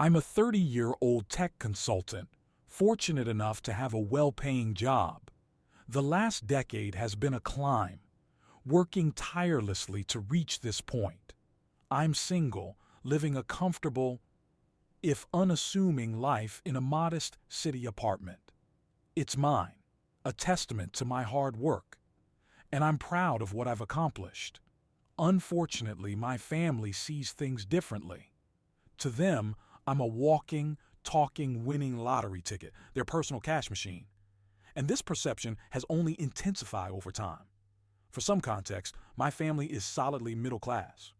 I'm a 30-year-old tech consultant, fortunate enough to have a well-paying job. The last decade has been a climb, working tirelessly to reach this point. I'm single, living a comfortable, if unassuming life in a modest city apartment. It's mine, a testament to my hard work, and I'm proud of what I've accomplished. Unfortunately, my family sees things differently. To them, I'm a walking, talking, winning lottery ticket, their personal cash machine. And this perception has only intensified over time. For some context, my family is solidly middle class,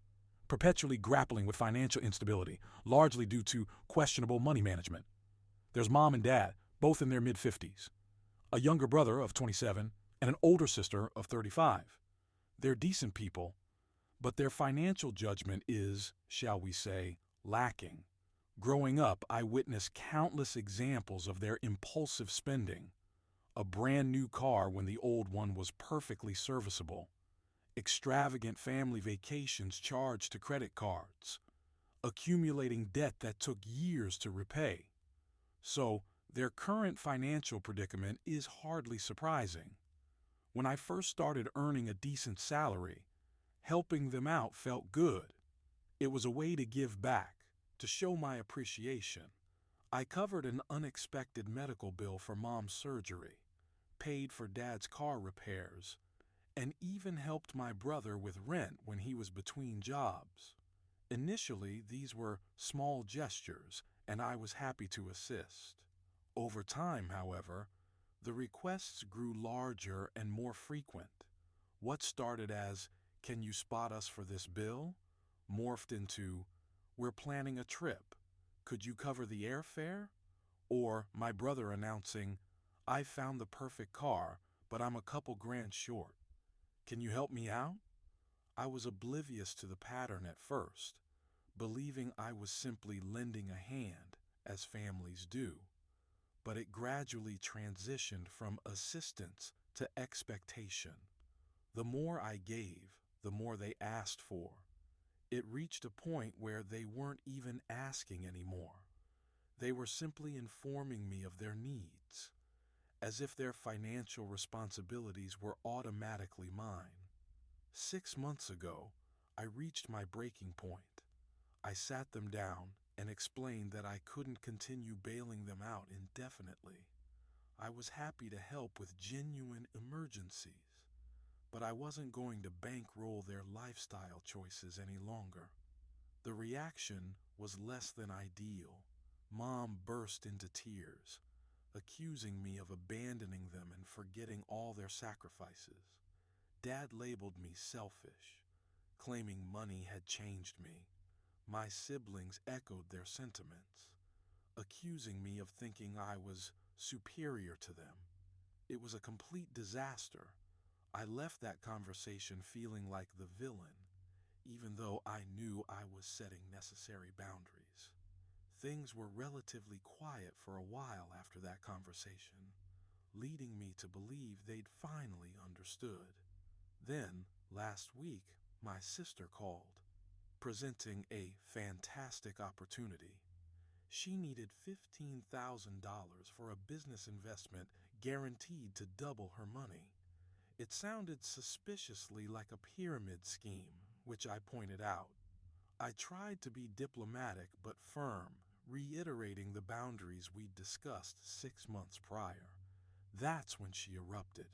perpetually grappling with financial instability, largely due to questionable money management. There's mom and dad, both in their mid 50s, a younger brother of 27, and an older sister of 35. They're decent people, but their financial judgment is, shall we say, lacking. Growing up, I witnessed countless examples of their impulsive spending. A brand new car when the old one was perfectly serviceable. Extravagant family vacations charged to credit cards. Accumulating debt that took years to repay. So, their current financial predicament is hardly surprising. When I first started earning a decent salary, helping them out felt good. It was a way to give back, to show my appreciation. I covered an unexpected medical bill for mom's surgery, paid for dad's car repairs, and even helped my brother with rent when he was between jobs. Initially, these were small gestures, and I was happy to assist. Over time, however, the requests grew larger and more frequent. What started as, "Can you spot us for this bill?" morphed into, "We're planning a trip. Could you cover the airfare?" Or my brother announcing, "I found the perfect car, but I'm a couple grand short. Can you help me out?" I was oblivious to the pattern at first, believing I was simply lending a hand, as families do. But it gradually transitioned from assistance to expectation. The more I gave, the more they asked for. It reached a point where they weren't even asking anymore. They were simply informing me of their needs, as if their financial responsibilities were automatically mine. 6 months ago, I reached my breaking point. I sat them down and explained that I couldn't continue bailing them out indefinitely. I was happy to help with genuine emergencies, but I wasn't going to bankroll their lifestyle choices any longer. The reaction was less than ideal. Mom burst into tears, accusing me of abandoning them and forgetting all their sacrifices. Dad labeled me selfish, claiming money had changed me. My siblings echoed their sentiments, accusing me of thinking I was superior to them. It was a complete disaster. I left that conversation feeling like the villain, even though I knew I was setting necessary boundaries. Things were relatively quiet for a while after that conversation, leading me to believe they'd finally understood. Then, last week, my sister called, presenting a fantastic opportunity. She needed $15,000 for a business investment guaranteed to double her money. It sounded suspiciously like a pyramid scheme, which I pointed out. I tried to be diplomatic but firm, reiterating the boundaries we'd discussed 6 months prior. That's when she erupted,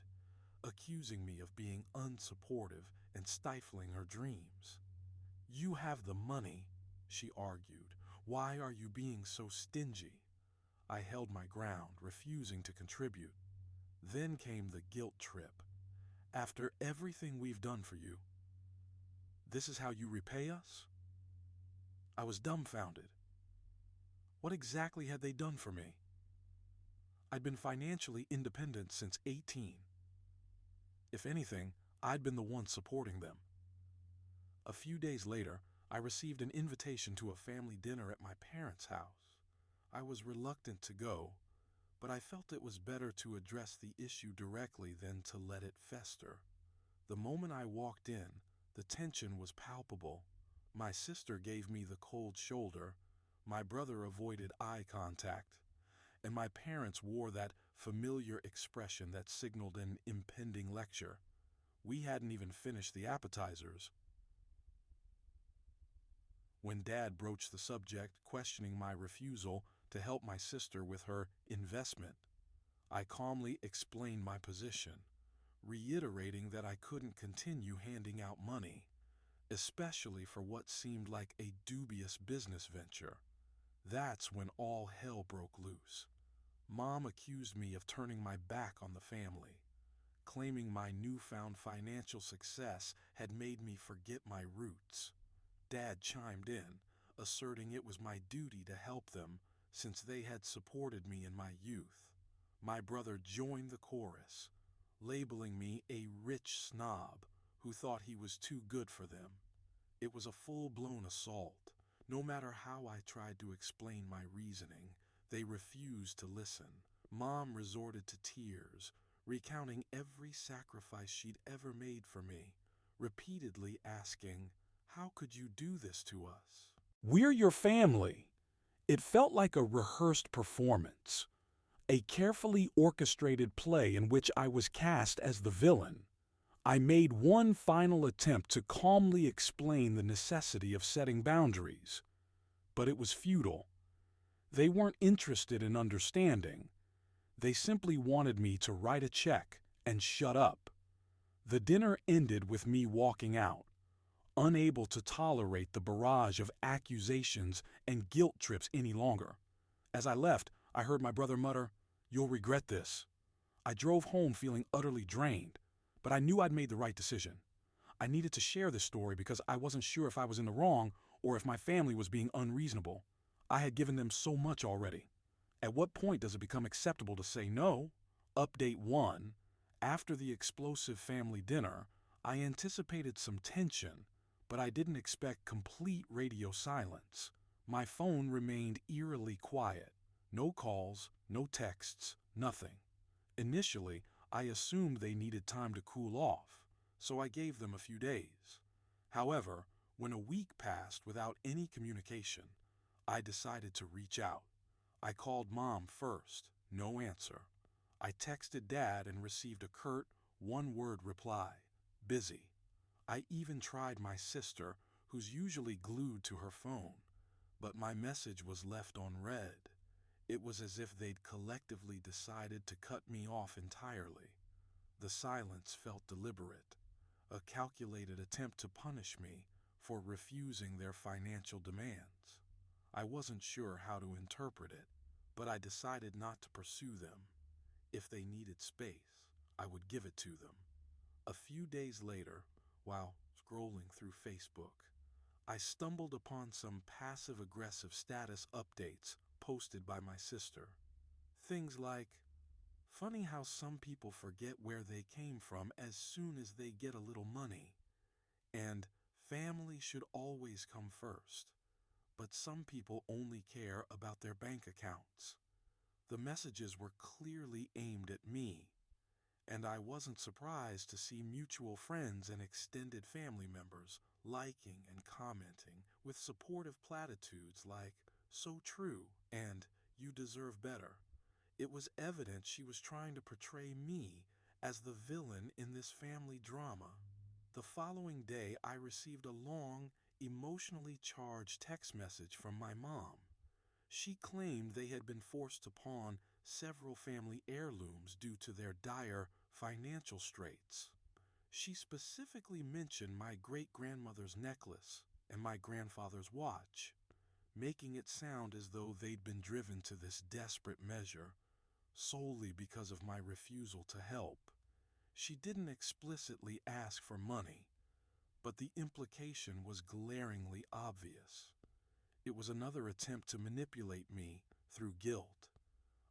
accusing me of being unsupportive and stifling her dreams. "You have the money," she argued. "Why are you being so stingy?" I held my ground, refusing to contribute. Then came the guilt trip. "After everything we've done for you, this is how you repay us?" I was dumbfounded. What exactly had they done for me? I'd been financially independent since 18. If anything, I'd been the one supporting them. A few days later, I received an invitation to a family dinner at my parents' house. I was reluctant to go, but I felt it was better to address the issue directly than to let it fester. The moment I walked in, the tension was palpable. My sister gave me the cold shoulder. My brother avoided eye contact, and my parents wore that familiar expression that signaled an impending lecture. We hadn't even finished the appetizers when Dad broached the subject, questioning my refusal to help my sister with her investment. I calmly explained my position, reiterating that I couldn't continue handing out money, especially for what seemed like a dubious business venture. That's when all hell broke loose. Mom accused me of turning my back on the family, claiming my newfound financial success had made me forget my roots. Dad chimed in, asserting it was my duty to help them since they had supported me in my youth. My brother joined the chorus, labeling me a rich snob who thought he was too good for them. It was a full-blown assault. No matter how I tried to explain my reasoning, they refused to listen. Mom resorted to tears, recounting every sacrifice she'd ever made for me, repeatedly asking, "How could you do this to us?" We're your family. It felt like a rehearsed performance, a carefully orchestrated play in which I was cast as the villain. I made one final attempt to calmly explain the necessity of setting boundaries, but it was futile. They weren't interested in understanding. They simply wanted me to write a check and shut up. The dinner ended with me walking out, unable to tolerate the barrage of accusations and guilt trips any longer. As I left, I heard my brother mutter, "You'll regret this." I drove home feeling utterly drained, but I knew I'd made the right decision. I needed to share this story because I wasn't sure if I was in the wrong or if my family was being unreasonable. I had given them so much already. At what point does it become acceptable to say no? Update 1. After the explosive family dinner, I anticipated some tension, but I didn't expect complete radio silence. My phone remained eerily quiet. No calls, no texts, nothing. Initially, I assumed they needed time to cool off, so I gave them a few days. However, when a week passed without any communication, I decided to reach out. I called Mom first, no answer. I texted Dad and received a curt, one-word reply, "Busy." I even tried my sister, who's usually glued to her phone, but my message was left on read. It was as if they'd collectively decided to cut me off entirely. The silence felt deliberate, a calculated attempt to punish me for refusing their financial demands. I wasn't sure how to interpret it, but I decided not to pursue them. If they needed space, I would give it to them. A few days later, while scrolling through Facebook, I stumbled upon some passive-aggressive status updates posted by my sister. Things like, "Funny how some people forget where they came from as soon as they get a little money," and "Family should always come first, but some people only care about their bank accounts." The messages were clearly aimed at me, and I wasn't surprised to see mutual friends and extended family members liking and commenting with supportive platitudes like, "So true," and "You deserve better." It was evident she was trying to portray me as the villain in this family drama. The following day, I received a long, emotionally charged text message from my mom. She claimed they had been forced to pawn several family heirlooms due to their dire financial straits. She specifically mentioned my great-grandmother's necklace and my grandfather's watch, making it sound as though they'd been driven to this desperate measure solely because of my refusal to help. She didn't explicitly ask for money, but the implication was glaringly obvious. It was another attempt to manipulate me through guilt.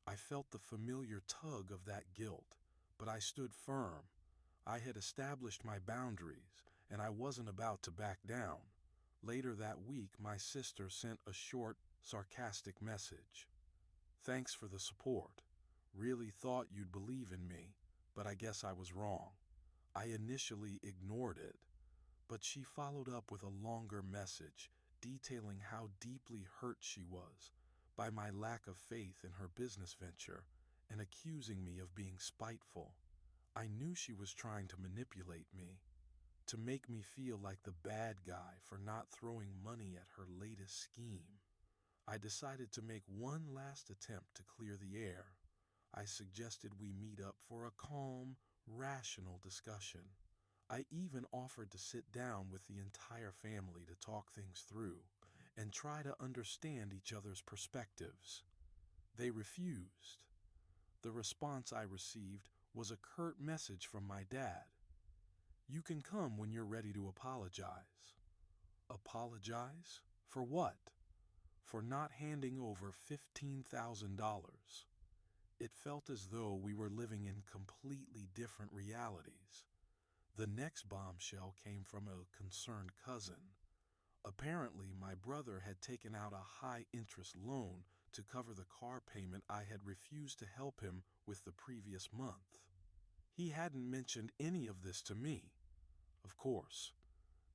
I felt the familiar tug of that guilt, but I stood firm. I had established my boundaries, and I wasn't about to back down. Later that week, my sister sent a short, sarcastic message. "Thanks for the support. Really thought you'd believe in me, but I guess I was wrong." I initially ignored it, but she followed up with a longer message, detailing how deeply hurt she was by my lack of faith in her business venture and accusing me of being spiteful. I knew she was trying to manipulate me, to make me feel like the bad guy for not throwing money at her latest scheme. I decided to make one last attempt to clear the air. I suggested we meet up for a calm, rational discussion. I even offered to sit down with the entire family to talk things through and try to understand each other's perspectives. They refused. The response I received was a curt message from my dad. "You can come when you're ready to apologize." Apologize? For what? For not handing over $15,000. It felt as though we were living in completely different realities. The next bombshell came from a concerned cousin. Apparently, my brother had taken out a high-interest loan to cover the car payment I had refused to help him with the previous month. He hadn't mentioned any of this to me, of course.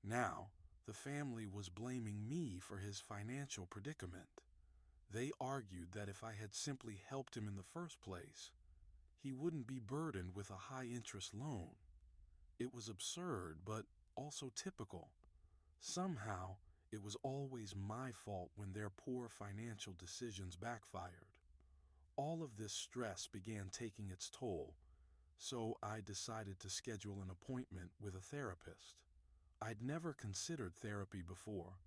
Now, the family was blaming me for his financial predicament. They argued that if I had simply helped him in the first place, he wouldn't be burdened with a high-interest loan. It was absurd, but also typical. Somehow, it was always my fault when their poor financial decisions backfired. All of this stress began taking its toll, so I decided to schedule an appointment with a therapist. I'd never considered therapy before,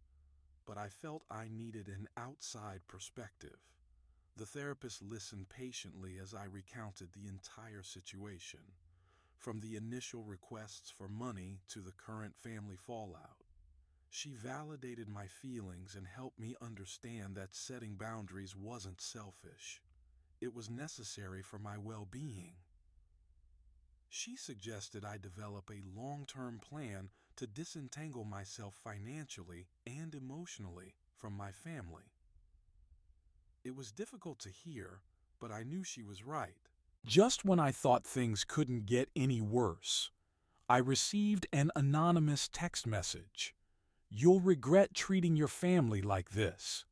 but I felt I needed an outside perspective. The therapist listened patiently as I recounted the entire situation, from the initial requests for money to the current family fallout. She validated my feelings and helped me understand that setting boundaries wasn't selfish. It was necessary for my well-being. She suggested I develop a long-term plan to disentangle myself financially and emotionally from my family. It was difficult to hear, but I knew she was right. Just when I thought things couldn't get any worse, I received an anonymous text message. "You'll regret treating your family like this."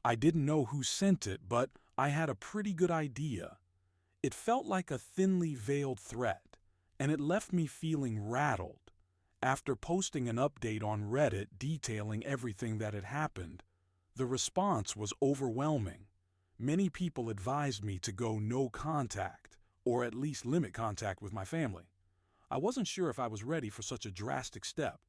I didn't know who sent it, but I had a pretty good idea. It felt like a thinly veiled threat, and it left me feeling rattled. After posting an update on Reddit detailing everything that had happened, the response was overwhelming. Many people advised me to go no contact, or at least limit contact with my family. I wasn't sure if I was ready for such a drastic step.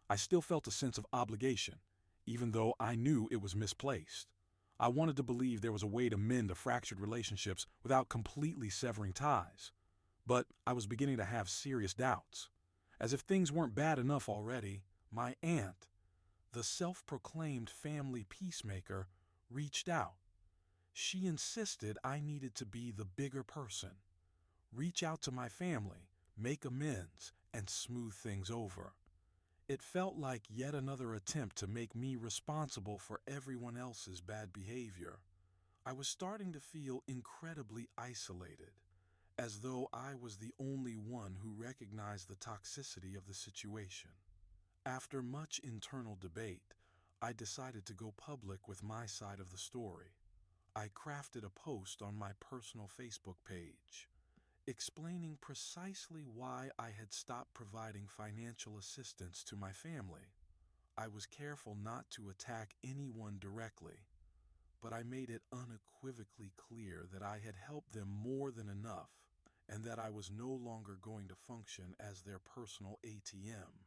I still felt a sense of obligation, even though I knew it was misplaced. I wanted to believe there was a way to mend the fractured relationships without completely severing ties. But I was beginning to have serious doubts. As if things weren't bad enough already, my aunt, the self-proclaimed family peacemaker, reached out. She insisted I needed to be the bigger person, reach out to my family, make amends, and smooth things over. It felt like yet another attempt to make me responsible for everyone else's bad behavior. I was starting to feel incredibly isolated, as though I was the only one who recognized the toxicity of the situation. After much internal debate, I decided to go public with my side of the story. I crafted a post on my personal Facebook page, explaining precisely why I had stopped providing financial assistance to my family. I was careful not to attack anyone directly, but I made it unequivocally clear that I had helped them more than enough and that I was no longer going to function as their personal ATM.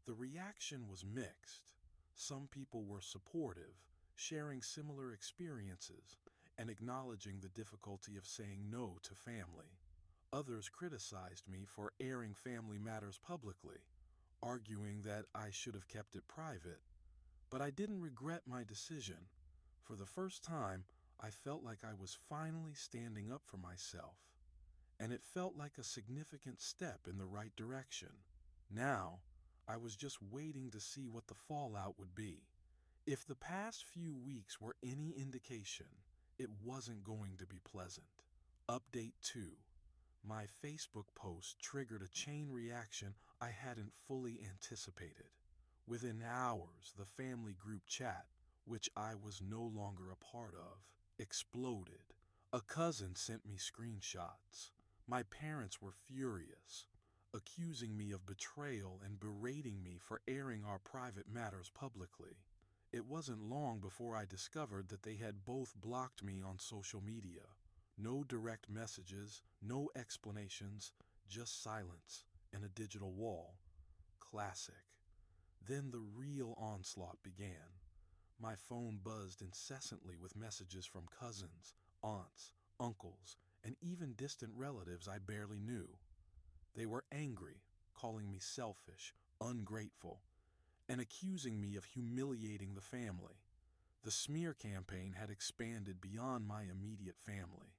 The reaction was mixed. Some people were supportive, sharing similar experiences and acknowledging the difficulty of saying no to family. Others criticized me for airing family matters publicly, arguing that I should have kept it private. But I didn't regret my decision. For the first time, I felt like I was finally standing up for myself, and it felt like a significant step in the right direction. Now, I was just waiting to see what the fallout would be. If the past few weeks were any indication, it wasn't going to be pleasant. Update 2. My Facebook post triggered a chain reaction I hadn't fully anticipated. Within hours, the family group chat, which I was no longer a part of, exploded. A cousin sent me screenshots. My parents were furious, accusing me of betrayal and berating me for airing our private matters publicly. It wasn't long before I discovered that they had both blocked me on social media. No direct messages, no explanations, just silence and a digital wall. Classic. Then the real onslaught began. My phone buzzed incessantly with messages from cousins, aunts, uncles, and even distant relatives I barely knew. They were angry, calling me selfish, ungrateful, and accusing me of humiliating the family. The smear campaign had expanded beyond my immediate family,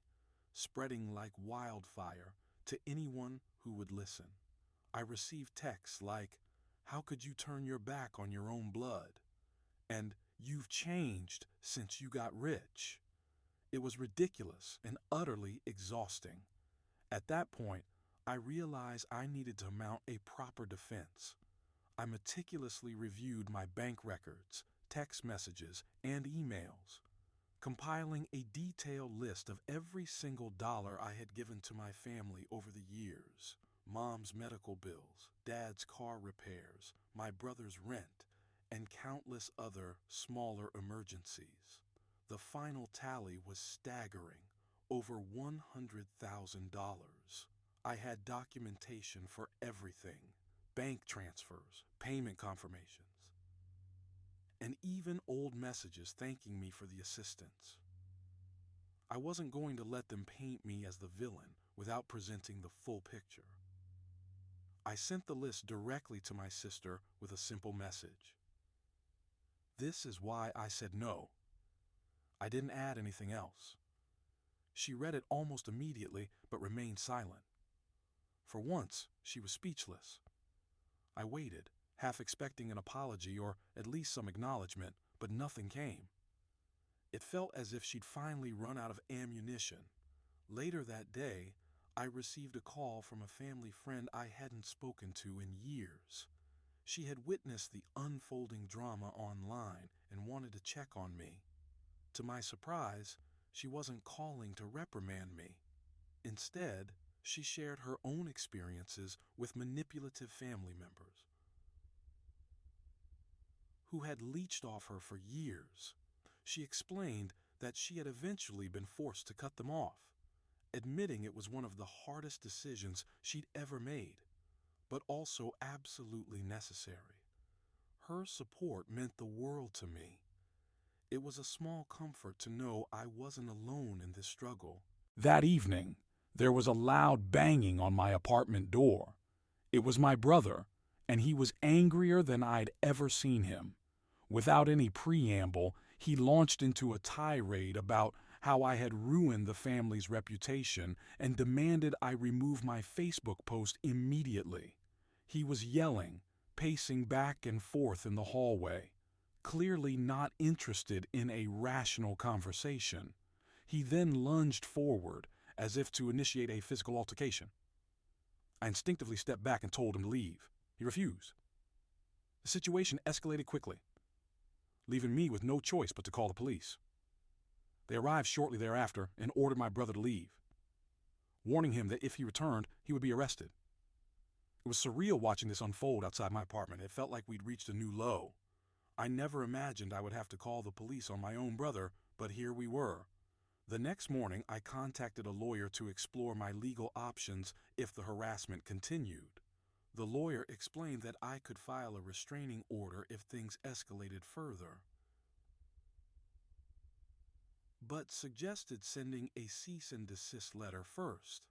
spreading like wildfire to anyone who would listen. I received texts like, "How could you turn your back on your own blood?" And "You've changed since you got rich." It was ridiculous and utterly exhausting. At that point, I realized I needed to mount a proper defense. I meticulously reviewed my bank records, text messages, and emails, compiling a detailed list of every single dollar I had given to my family over the years. Mom's medical bills, dad's car repairs, my brother's rent, and countless other smaller emergencies. The final tally was staggering, over $100,000. I had documentation for everything: bank transfers, payment confirmations, and even old messages thanking me for the assistance. I wasn't going to let them paint me as the villain without presenting the full picture. I sent the list directly to my sister with a simple message. "This is why I said no." I didn't add anything else. She read it almost immediately, but remained silent. For once, she was speechless. I waited, half expecting an apology or at least some acknowledgement, but nothing came. It felt as if she'd finally run out of ammunition. Later that day, I received a call from a family friend I hadn't spoken to in years. She had witnessed the unfolding drama online and wanted to check on me. To my surprise, she wasn't calling to reprimand me. Instead, she shared her own experiences with manipulative family members who had leeched off her for years. She explained that she had eventually been forced to cut them off, admitting it was one of the hardest decisions she'd ever made, but also absolutely necessary. Her support meant the world to me. It was a small comfort to know I wasn't alone in this struggle. That evening, there was a loud banging on my apartment door. It was my brother, and he was angrier than I'd ever seen him. Without any preamble, he launched into a tirade about how I had ruined the family's reputation and demanded I remove my Facebook post immediately. He was yelling, pacing back and forth in the hallway, clearly not interested in a rational conversation. He then lunged forward, as if to initiate a physical altercation. I instinctively stepped back and told him to leave. He refused. The situation escalated quickly, leaving me with no choice but to call the police. They arrived shortly thereafter and ordered my brother to leave, warning him that if he returned, he would be arrested. It was surreal watching this unfold outside my apartment. It felt like we'd reached a new low. I never imagined I would have to call the police on my own brother, but here we were. The next morning, I contacted a lawyer to explore my legal options if the harassment continued. The lawyer explained that I could file a restraining order if things escalated further, but suggested sending a cease and desist letter first.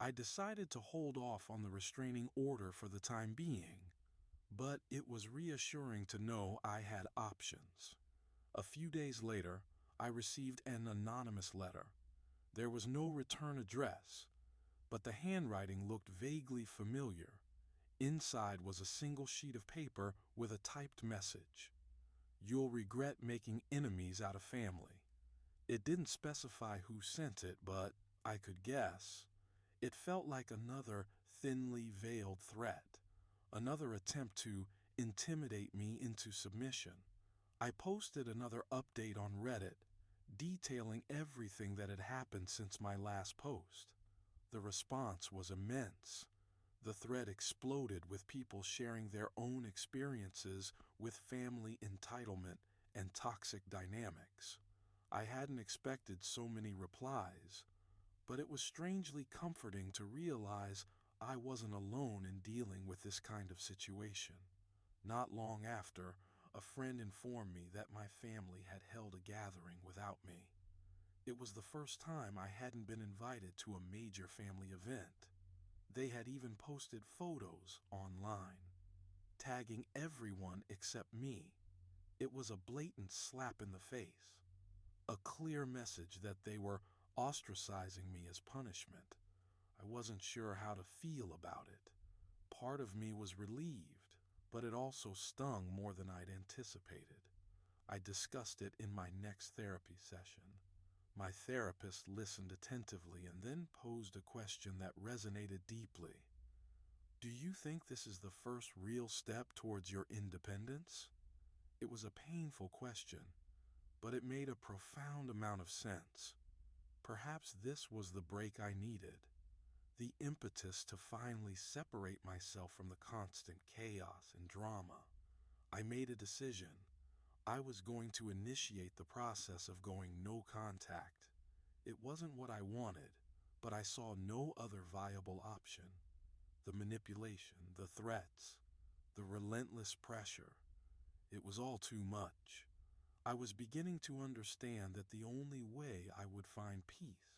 I decided to hold off on the restraining order for the time being, but it was reassuring to know I had options. A few days later, I received an anonymous letter. There was no return address, but the handwriting looked vaguely familiar. Inside was a single sheet of paper with a typed message: "You'll regret making enemies out of family." It didn't specify who sent it, but I could guess. It felt like another thinly veiled threat, another attempt to intimidate me into submission. I posted another update on Reddit, detailing everything that had happened since my last post. The response was immense. The thread exploded with people sharing their own experiences with family entitlement and toxic dynamics. I hadn't expected so many replies, but it was strangely comforting to realize I wasn't alone in dealing with this kind of situation. Not long after, a friend informed me that my family had held a gathering without me. It was the first time I hadn't been invited to a major family event. They had even posted photos online, tagging everyone except me. It was a blatant slap in the face, a clear message that they were ostracizing me as punishment. I wasn't sure how to feel about it. Part of me was relieved, but it also stung more than I'd anticipated. I discussed it in my next therapy session. My therapist listened attentively and then posed a question that resonated deeply. Do you think this is the first real step towards your independence? It was a painful question, but it made a profound amount of sense. Perhaps this was the break I needed, the impetus to finally separate myself from the constant chaos and drama. I made a decision. I was going to initiate the process of going no contact. It wasn't what I wanted, but I saw no other viable option. The manipulation, the threats, the relentless pressure. It was all too much. I was beginning to understand that the only way I would find peace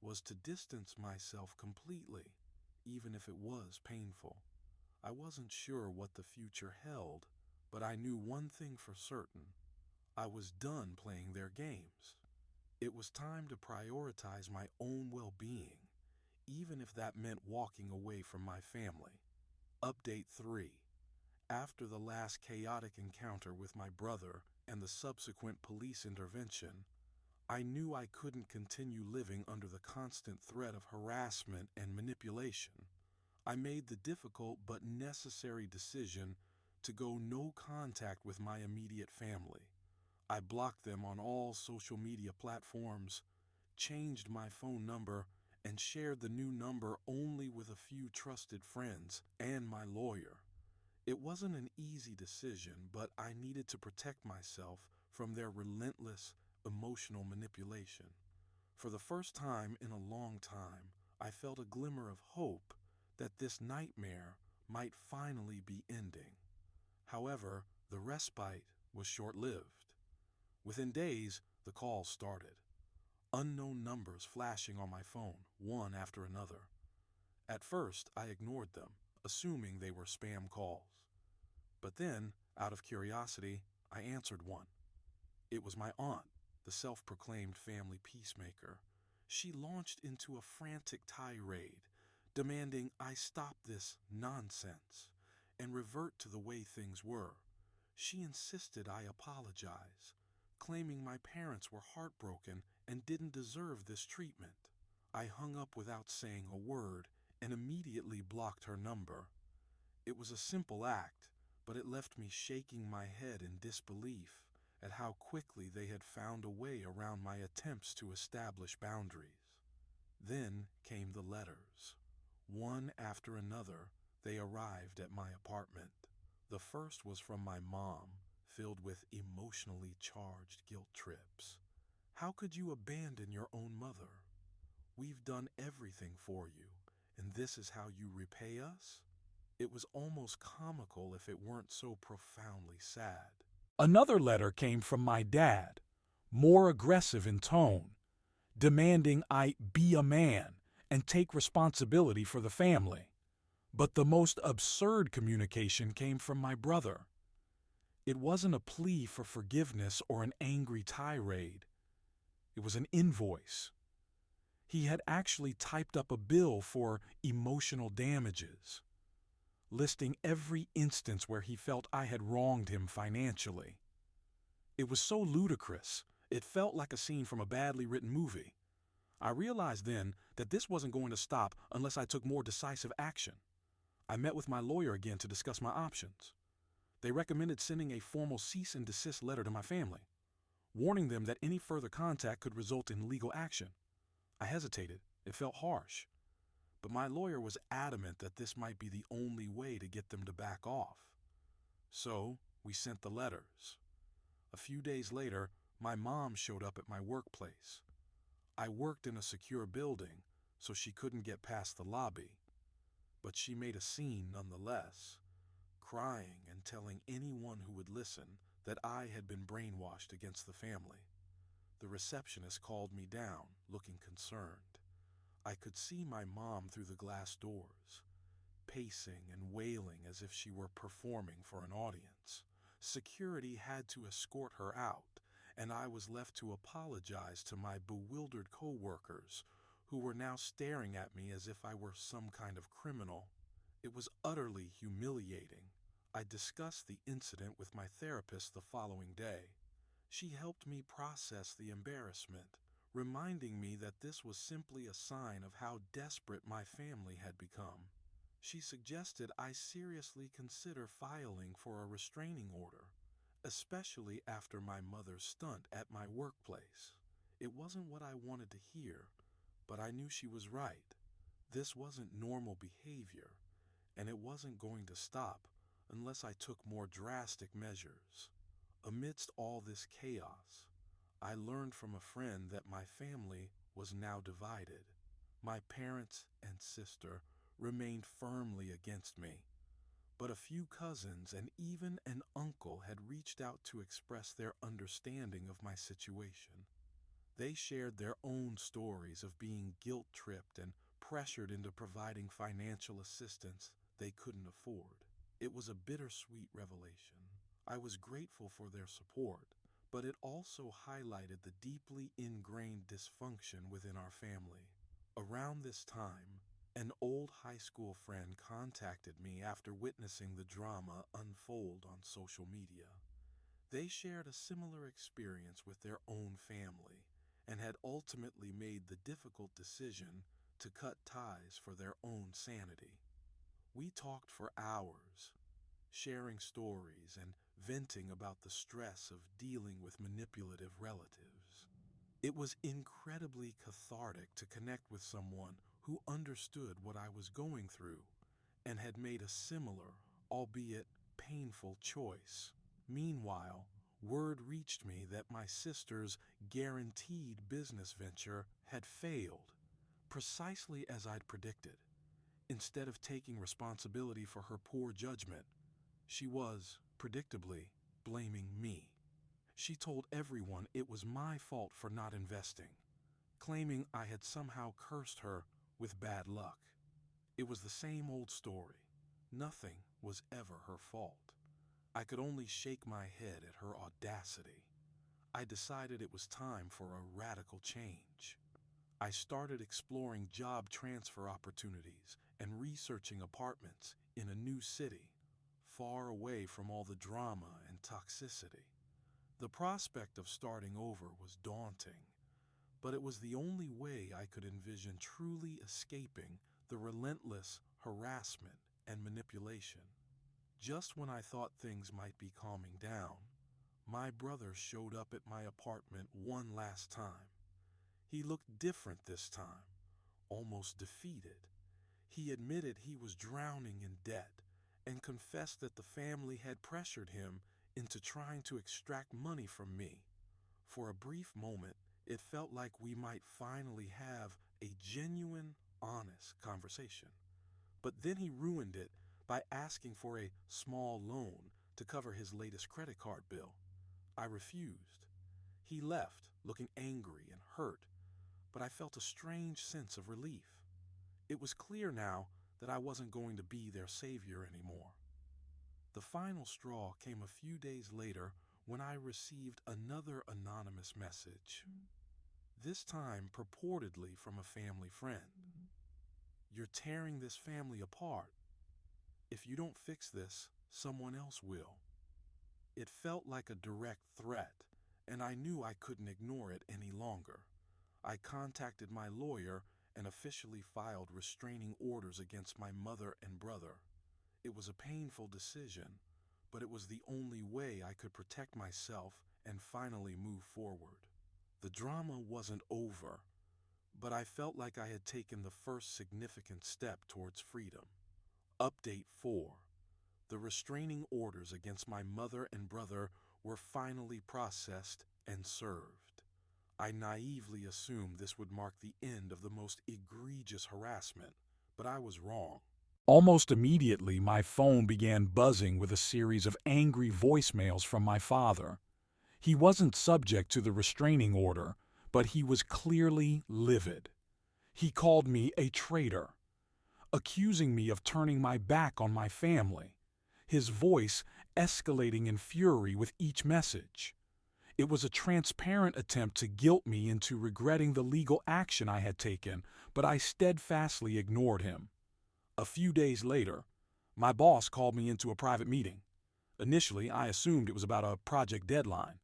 was to distance myself completely, even if it was painful. I wasn't sure what the future held, but I knew one thing for certain. I was done playing their games. It was time to prioritize my own well-being, even if that meant walking away from my family. Update 3. After the last chaotic encounter with my brother and the subsequent police intervention, I knew I couldn't continue living under the constant threat of harassment and manipulation. I made the difficult but necessary decision to go no contact with my immediate family. I blocked them on all social media platforms, changed my phone number, and shared the new number only with a few trusted friends and my lawyer. It wasn't an easy decision, but I needed to protect myself from their relentless emotional manipulation. For the first time in a long time, I felt a glimmer of hope that this nightmare might finally be ending. However, the respite was short-lived. Within days, the calls started. Unknown numbers flashing on my phone, one after another. At first, I ignored them, assuming they were spam calls. But then, out of curiosity, I answered one. It was my aunt, the self-proclaimed family peacemaker. She launched into a frantic tirade, demanding I stop this nonsense and revert to the way things were. She insisted I apologize, claiming my parents were heartbroken and didn't deserve this treatment. I hung up without saying a word and immediately blocked her number. It was a simple act, but it left me shaking my head in disbelief at how quickly they had found a way around my attempts to establish boundaries. Then came the letters. One after another, they arrived at my apartment. The first was from my mom, filled with emotionally charged guilt trips. How could you abandon your own mother? We've done everything for you, and this is how you repay us? It was almost comical if it weren't so profoundly sad. Another letter came from my dad, more aggressive in tone, demanding I be a man and take responsibility for the family. But the most absurd communication came from my brother. It wasn't a plea for forgiveness or an angry tirade. It was an invoice. He had actually typed up a bill for emotional damages, listing every instance where he felt I had wronged him financially. It was so ludicrous, it felt like a scene from a badly written movie. I realized then that this wasn't going to stop unless I took more decisive action. I met with my lawyer again to discuss my options. They recommended sending a formal cease and desist letter to my family, warning them that any further contact could result in legal action. I hesitated. It felt harsh. But my lawyer was adamant that this might be the only way to get them to back off. So, we sent the letters. A few days later, my mom showed up at my workplace. I worked in a secure building, so she couldn't get past the lobby. But she made a scene nonetheless, crying and telling anyone who would listen that I had been brainwashed against the family. The receptionist called me down, looking concerned. I could see my mom through the glass doors, pacing and wailing as if she were performing for an audience. Security had to escort her out, and I was left to apologize to my bewildered co-workers, who were now staring at me as if I were some kind of criminal. It was utterly humiliating. I discussed the incident with my therapist the following day. She helped me process the embarrassment, reminding me that this was simply a sign of how desperate my family had become. She suggested I seriously consider filing for a restraining order, especially after my mother's stunt at my workplace. It wasn't what I wanted to hear, but I knew she was right. This wasn't normal behavior, and it wasn't going to stop unless I took more drastic measures. Amidst all this chaos, I learned from a friend that my family was now divided. My parents and sister remained firmly against me, but a few cousins and even an uncle had reached out to express their understanding of my situation. They shared their own stories of being guilt-tripped and pressured into providing financial assistance they couldn't afford. It was a bittersweet revelation. I was grateful for their support, but it also highlighted the deeply ingrained dysfunction within our family. Around this time, an old high school friend contacted me after witnessing the drama unfold on social media. They shared a similar experience with their own family and had ultimately made the difficult decision to cut ties for their own sanity. We talked for hours, sharing stories and venting about the stress of dealing with manipulative relatives. It was incredibly cathartic to connect with someone who understood what I was going through and had made a similar, albeit painful, choice. Meanwhile, word reached me that my sister's guaranteed business venture had failed, precisely as I'd predicted. Instead of taking responsibility for her poor judgment, she was, predictably, blaming me. She told everyone it was my fault for not investing, claiming I had somehow cursed her with bad luck. It was the same old story. Nothing was ever her fault. I could only shake my head at her audacity. I decided it was time for a radical change. I started exploring job transfer opportunities and researching apartments in a new city, far away from all the drama and toxicity. The prospect of starting over was daunting, but it was the only way I could envision truly escaping the relentless harassment and manipulation. Just when I thought things might be calming down, my brother showed up at my apartment one last time. He looked different this time, almost defeated. He admitted he was drowning in debt and confessed that the family had pressured him into trying to extract money from me. For a brief moment, it felt like we might finally have a genuine, honest conversation. But then he ruined it by asking for a small loan to cover his latest credit card bill. I refused. He left, looking angry and hurt, but I felt a strange sense of relief. It was clear now that I wasn't going to be their savior anymore. The final straw came a few days later when I received another anonymous message, this time purportedly from a family friend. "You're tearing this family apart. If you don't fix this, someone else will." It felt like a direct threat, and I knew I couldn't ignore it any longer. I contacted my lawyer and officially filed restraining orders against my mother and brother. It was a painful decision, but it was the only way I could protect myself and finally move forward. The drama wasn't over, but I felt like I had taken the first significant step towards freedom. Update 4. The restraining orders against my mother and brother were finally processed and served. I naively assumed this would mark the end of the most egregious harassment, but I was wrong. Almost immediately, my phone began buzzing with a series of angry voicemails from my father. He wasn't subject to the restraining order, but he was clearly livid. He called me a traitor, accusing me of turning my back on my family, his voice escalating in fury with each message. It was a transparent attempt to guilt me into regretting the legal action I had taken, but I steadfastly ignored him. A few days later, my boss called me into a private meeting. Initially, I assumed it was about a project deadline,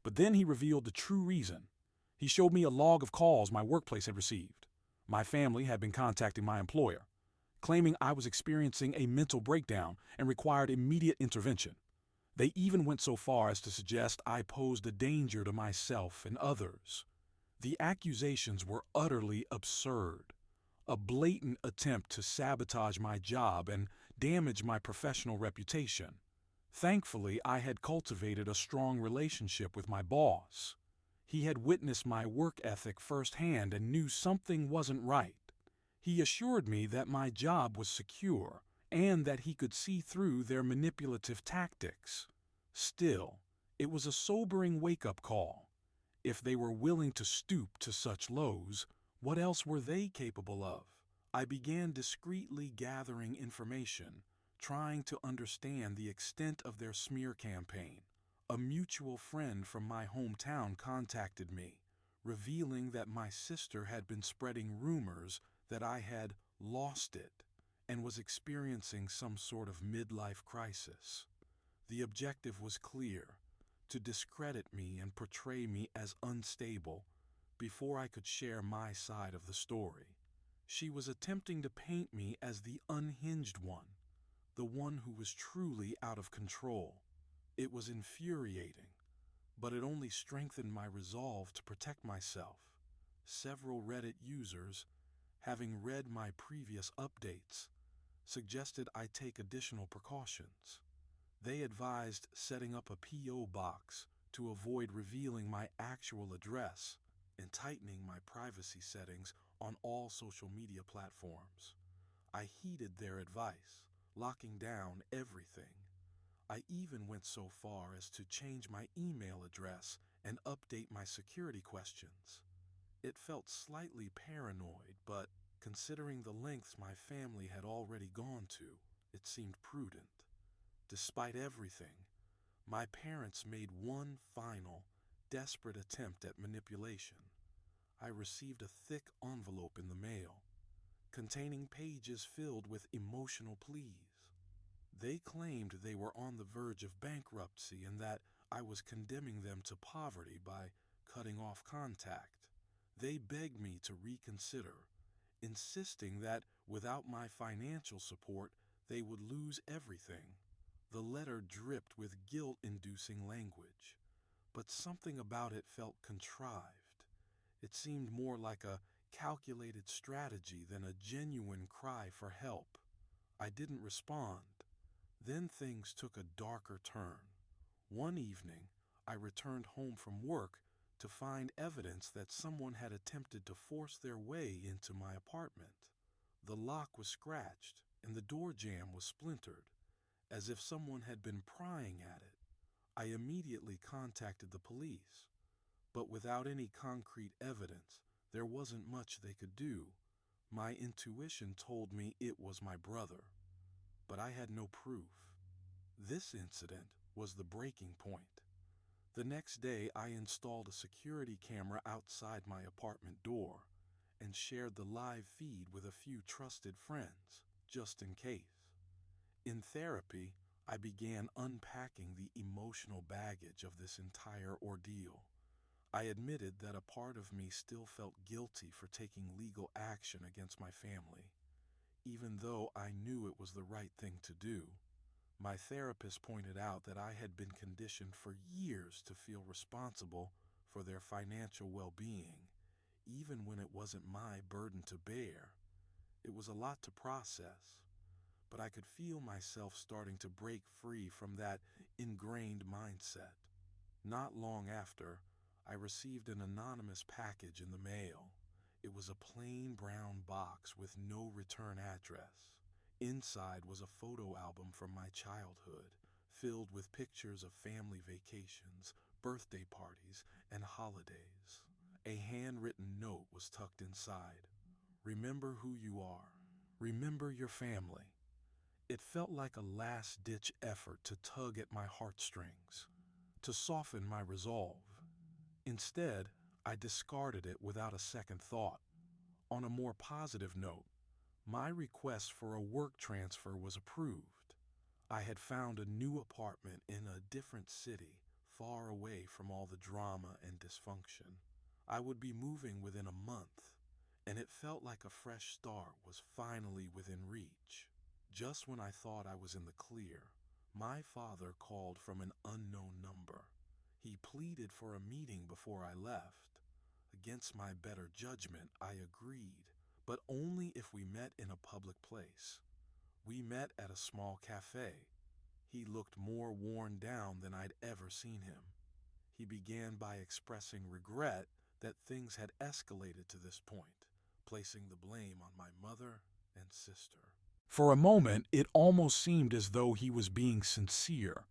but then he revealed the true reason. He showed me a log of calls my workplace had received. My family had been contacting my employer, claiming I was experiencing a mental breakdown and required immediate intervention. They even went so far as to suggest I posed a danger to myself and others. The accusations were utterly absurd, a blatant attempt to sabotage my job and damage my professional reputation. Thankfully, I had cultivated a strong relationship with my boss. He had witnessed my work ethic firsthand and knew something wasn't right. He assured me that my job was secure and that he could see through their manipulative tactics. Still, it was a sobering wake-up call. If they were willing to stoop to such lows, what else were they capable of? I began discreetly gathering information, trying to understand the extent of their smear campaign. A mutual friend from my hometown contacted me, revealing that my sister had been spreading rumors that I had lost it and was experiencing some sort of midlife crisis. The objective was clear: to discredit me and portray me as unstable before I could share my side of the story. She was attempting to paint me as the unhinged one, the one who was truly out of control. It was infuriating, but it only strengthened my resolve to protect myself. Several Reddit users, having read my previous updates, suggested I take additional precautions. They advised setting up a P.O. box to avoid revealing my actual address and tightening my privacy settings on all social media platforms. I heeded their advice, locking down everything. I even went so far as to change my email address and update my security questions. It felt slightly paranoid, but considering the lengths my family had already gone to, it seemed prudent. Despite everything, my parents made one final, desperate attempt at manipulation. I received a thick envelope in the mail, containing pages filled with emotional pleas. They claimed they were on the verge of bankruptcy and that I was condemning them to poverty by cutting off contact. They begged me to reconsider, insisting that without my financial support, they would lose everything. The letter dripped with guilt-inducing language, but something about it felt contrived. It seemed more like a calculated strategy than a genuine cry for help. I didn't respond. Then things took a darker turn. One evening, I returned home from work to find evidence that someone had attempted to force their way into my apartment. The lock was scratched and the door jamb was splintered, as if someone had been prying at it. I immediately contacted the police, but without any concrete evidence, there wasn't much they could do. My intuition told me it was my brother, but I had no proof. This incident was the breaking point. The next day, I installed a security camera outside my apartment door and shared the live feed with a few trusted friends, just in case. In therapy, I began unpacking the emotional baggage of this entire ordeal. I admitted that a part of me still felt guilty for taking legal action against my family, even though I knew it was the right thing to do. My therapist pointed out that I had been conditioned for years to feel responsible for their financial well-being, even when it wasn't my burden to bear. It was a lot to process, but I could feel myself starting to break free from that ingrained mindset. Not long after, I received an anonymous package in the mail. It was a plain brown box with no return address. Inside was a photo album from my childhood, filled with pictures of family vacations, birthday parties, and holidays. A handwritten note was tucked inside. Remember who you are. Remember your family. It felt like a last-ditch effort to tug at my heartstrings, to soften my resolve. Instead, I discarded it without a second thought. On a more positive note, my request for a work transfer was approved. I had found a new apartment in a different city, far away from all the drama and dysfunction. I would be moving within a month, and it felt like a fresh start was finally within reach. Just when I thought I was in the clear, my father called from an unknown number. He pleaded for a meeting before I left. Against my better judgment, I agreed, but only if we met in a public place. We met at a small cafe. He looked more worn down than I'd ever seen him. He began by expressing regret that things had escalated to this point, placing the blame on my mother and sister. For a moment, it almost seemed as though he was being sincere,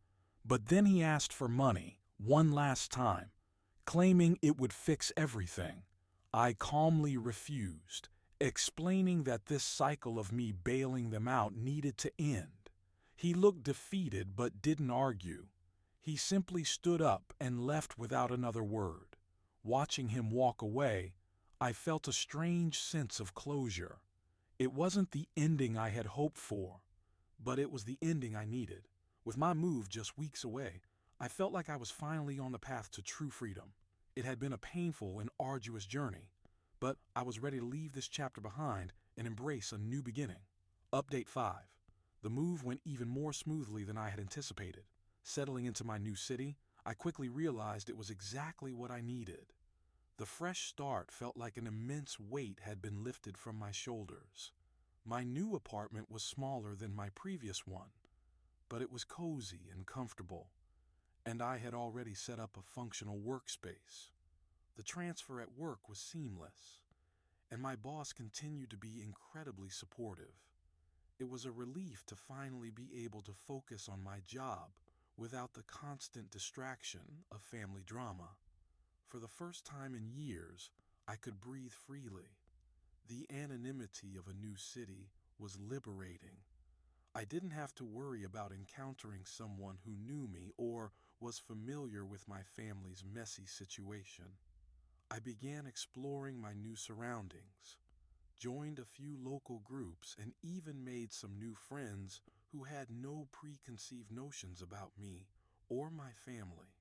but then he asked for money, one last time, claiming it would fix everything. I calmly refused, explaining that this cycle of me bailing them out needed to end. He looked defeated but didn't argue. He simply stood up and left without another word. Watching him walk away, I felt a strange sense of closure. It wasn't the ending I had hoped for, but it was the ending I needed. With my move just weeks away, I felt like I was finally on the path to true freedom. It had been a painful and arduous journey, but I was ready to leave this chapter behind and embrace a new beginning. Update 5. The move went even more smoothly than I had anticipated. Settling into my new city, I quickly realized it was exactly what I needed. The fresh start felt like an immense weight had been lifted from my shoulders. My new apartment was smaller than my previous one, but it was cozy and comfortable, and I had already set up a functional workspace. The transfer at work was seamless, and my boss continued to be incredibly supportive. It was a relief to finally be able to focus on my job without the constant distraction of family drama. For the first time in years, I could breathe freely. The anonymity of a new city was liberating. I didn't have to worry about encountering someone who knew me or was familiar with my family's messy situation. I began exploring my new surroundings, joined a few local groups, and even made some new friends who had no preconceived notions about me or my family.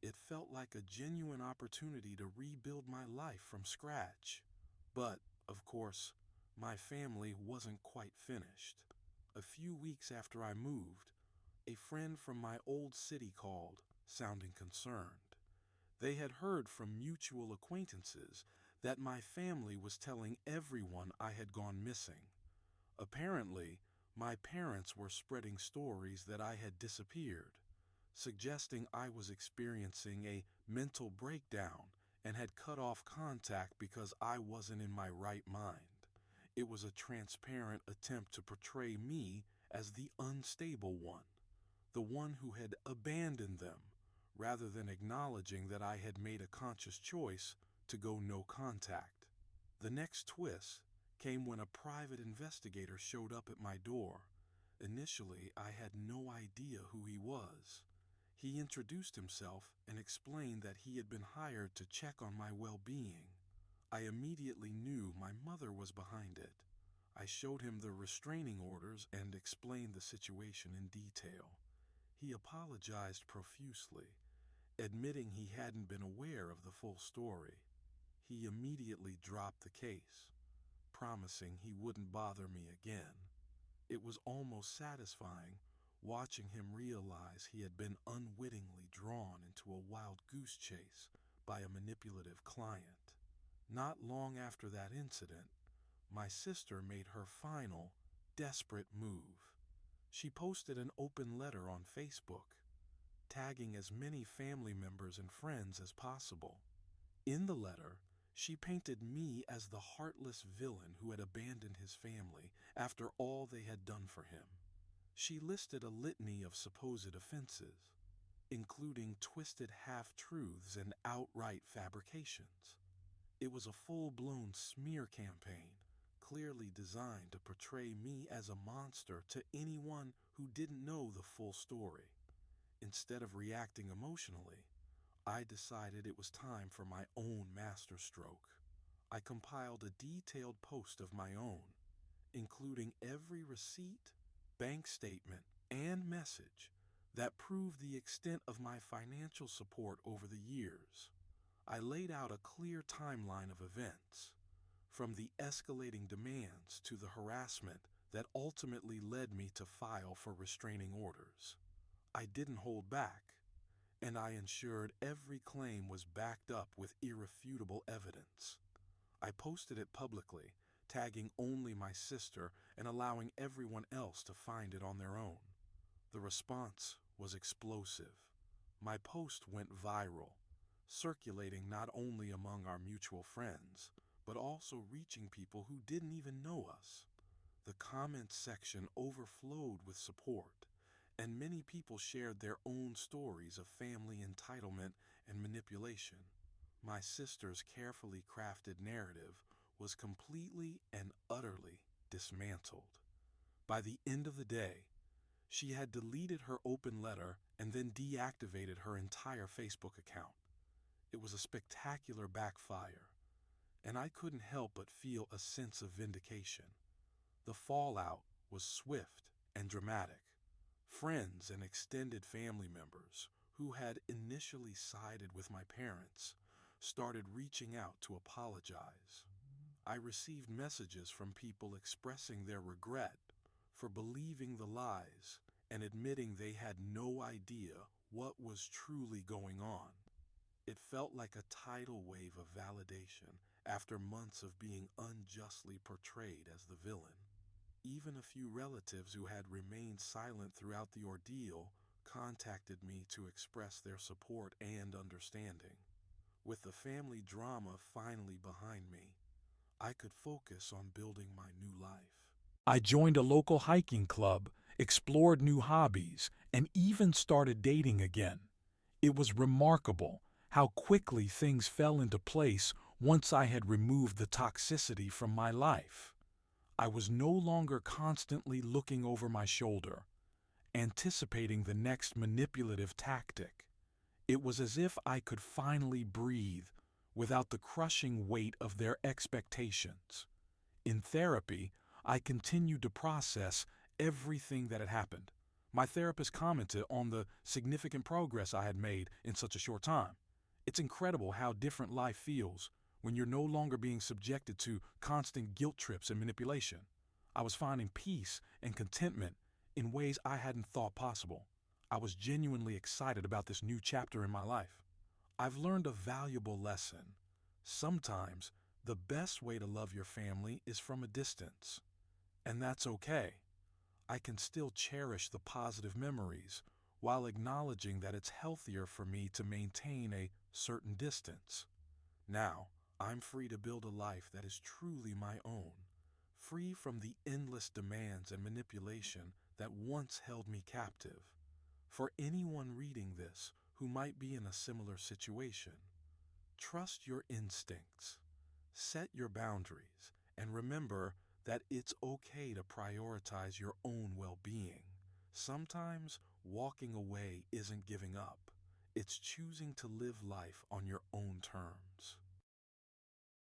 It felt like a genuine opportunity to rebuild my life from scratch. But, of course, my family wasn't quite finished. A few weeks after I moved, a friend from my old city called, sounding concerned. They had heard from mutual acquaintances that my family was telling everyone I had gone missing. Apparently, my parents were spreading stories that I had disappeared, suggesting I was experiencing a mental breakdown and had cut off contact because I wasn't in my right mind. It was a transparent attempt to portray me as the unstable one, the one who had abandoned them, rather than acknowledging that I had made a conscious choice to go no contact. The next twist came when a private investigator showed up at my door. Initially, I had no idea who he was. He introduced himself and explained that he had been hired to check on my well-being. I immediately knew my mother was behind it. I showed him the restraining orders and explained the situation in detail. He apologized profusely, admitting he hadn't been aware of the full story. He immediately dropped the case, promising he wouldn't bother me again. It was almost satisfying watching him realize he had been unwittingly drawn into a wild goose chase by a manipulative client. Not long after that incident, my sister made her final, desperate move. She posted an open letter on Facebook, tagging as many family members and friends as possible. In the letter, she painted me as the heartless villain who had abandoned his family after all they had done for him. She listed a litany of supposed offenses, including twisted half-truths and outright fabrications. It was a full-blown smear campaign, clearly designed to portray me as a monster to anyone who didn't know the full story. Instead of reacting emotionally, I decided it was time for my own masterstroke. I compiled a detailed post of my own, including every receipt, bank statement, and message that proved the extent of my financial support over the years. I laid out a clear timeline of events, from the escalating demands to the harassment that ultimately led me to file for restraining orders. I didn't hold back, and I ensured every claim was backed up with irrefutable evidence. I posted it publicly, tagging only my sister and allowing everyone else to find it on their own. The response was explosive. My post went viral, circulating not only among our mutual friends, but also reaching people who didn't even know us. The comments section overflowed with support, and many people shared their own stories of family entitlement and manipulation. My sister's carefully crafted narrative was completely and utterly dismantled. By the end of the day, she had deleted her open letter and then deactivated her entire Facebook account. It was a spectacular backfire, and I couldn't help but feel a sense of vindication. The fallout was swift and dramatic. Friends and extended family members who had initially sided with my parents started reaching out to apologize. I received messages from people expressing their regret for believing the lies and admitting they had no idea what was truly going on. It felt like a tidal wave of validation after months of being unjustly portrayed as the villain. Even a few relatives who had remained silent throughout the ordeal contacted me to express their support and understanding. With the family drama finally behind me, I could focus on building my new life. I joined a local hiking club, explored new hobbies, and even started dating again. It was remarkable how quickly things fell into place once I had removed the toxicity from my life. I was no longer constantly looking over my shoulder, anticipating the next manipulative tactic. It was as if I could finally breathe without the crushing weight of their expectations. In therapy, I continued to process everything that had happened. My therapist commented on the significant progress I had made in such a short time. It's incredible how different life feels when you're no longer being subjected to constant guilt trips and manipulation. I was finding peace and contentment in ways I hadn't thought possible. I was genuinely excited about this new chapter in my life. I've learned a valuable lesson. Sometimes the best way to love your family is from a distance, and that's okay. I can still cherish the positive memories while acknowledging that it's healthier for me to maintain a certain distance. Now, I'm free to build a life that is truly my own, free from the endless demands and manipulation that once held me captive. For anyone reading this who might be in a similar situation, trust your instincts, set your boundaries, and remember that it's okay to prioritize your own well-being. Sometimes walking away isn't giving up. It's choosing to live life on your own terms.